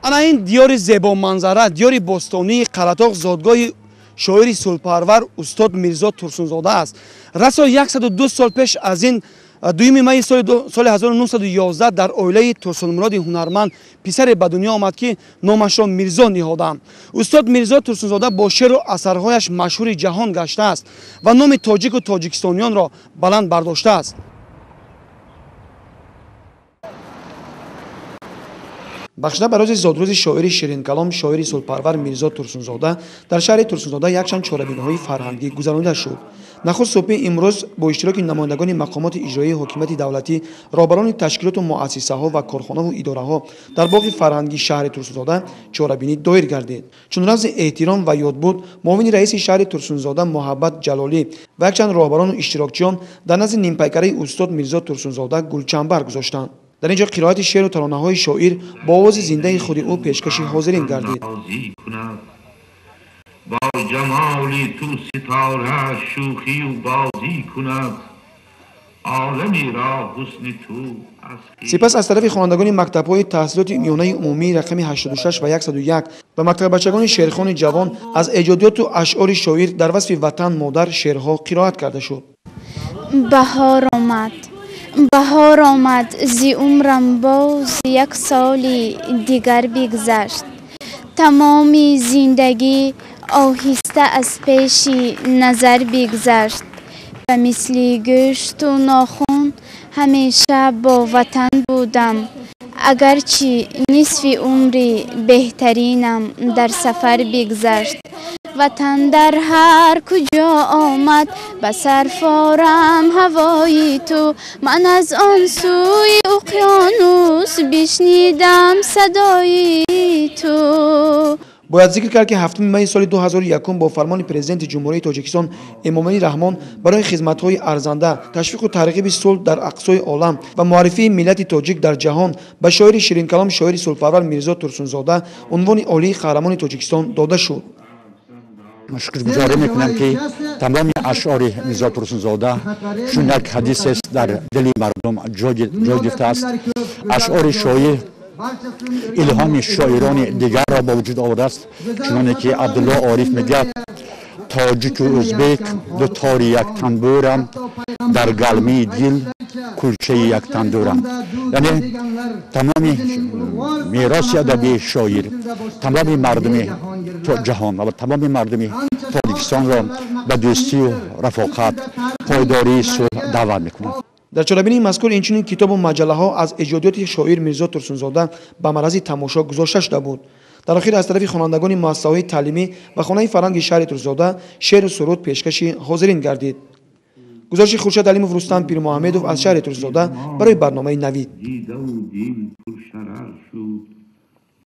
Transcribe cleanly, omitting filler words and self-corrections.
انا این دیار زیبا منظره، دیار باستانی قراتاق زادگاه شاعری صلح‌پرور استاد میرزا ترسونزاده است. رسا 102 سال پیش از این دویم می سال 1911 در اویله ترسونمراد هنرمند پسر به دنیا آمد که نامش را میرزا نهادند. استاد میرزا ترسونزاده با شعر و اثرهایش مشهور جهان گشته است و نام تاجیک و تاجیکستانیان را بلند برداشته است. بخشنده برای زادروز شاعری شیرین کلام شاعری صلح‌پرور میرزا ترسونزاده در شهر ترسونزاده یکشان چهاربینی‌های فرهنگی گذرانده شد. نخست صبح امروز با اشتراک نمایندگان مقامات اجرایی حکومت دولتی، رهبران تشکیلات و مؤسسه‌ها و کارخانه و اداره‌ها در باغ فرهنگی شهر ترسونزاده چهاربینی دایر گردید. چون رمز احترام و یاد بود، معاون رئیس شهر ترسونزاده محبت جلالی و یکشان رهبران و اشتراکچیان در نزد نیمپیکره استاد میرزا ترسونزاده گلچنبر گذاشتند. در اینجا قرائت شعر و ترانه‌های شاعر با آواز زنده خود او پیشکش حاضرین گردید. با جمالی تو ستاره شوخی و بازی کند، عالمی را حسن تو. سپس از طرف خوانندگان مکتب‌های تحصیلات میانه عمومی رقم 86 و 101 و مکتب بچگان شعرخوان جوان از ایجادیات و اشعار شاعر در وصف وطن مادر شعرها قرائت کرده شد. بهار آمد زی عمرم باز یک سالی دیگر بگذشت. تمامی زندگی آهسته از پیش نظر بگذشت. و مثل گوشت و ناخن همیشه با وطن بودم. اگرچه نصف عمری بهترینم در سفر بگذشت. وطن در هر کجا آمد به سرفارم هوای تو. من از آن سوی اقیانوس بشنیدم صدای تو. باید ذکر کرد که 7 می سال 2001 با فرمان پرزیدنت جمهوری تاجیکستان امامعلی رحمان برای خدمت‌های ارزنده، تشویق و ترغیب صلح در اقصای عالم و معرفی ملت تاجیک در جهان به شاعر شیرین کلام شاعر صلح‌پرور میرزا ترسونزاده عنوان عالی قهرمان تاجیکستان داده شد. شکرگزاری میکنم که تمام اشعار میرزا ترسونزاده چون یک حدیث است در دل مردم جای گرفته است. اشعار شاعر الهام شاعران دیگر را با وجود آورده است، چنانه که عبدالله عارف میگه تاجیک و ازبک دو تار یک تنبورم، در گلمی دل کلچه یک تندورم. یعنی تمام میراث ادبی شاعر تمام مردم جهان و تمام مردم تاجیکستان را به دوستی و رفاقت پایداری صلح دعوت میکنند. در چهاربینی مذکور اینچنین کتاب و مجله ها از ایجادیات شاعر میرزا ترسونزاده به معرض تماشا گذاشته شده بود. در آخر از طرف خوانندگان مؤسسه‌های تعلیمی و خانه فرهنگ شهر ترسونزاده شعر و سرود پیشکش حاضرین گردید. گزارش خورشید علیموف رستم پیر محمدوف از شهر ترسونزاده برای برنامه نوید.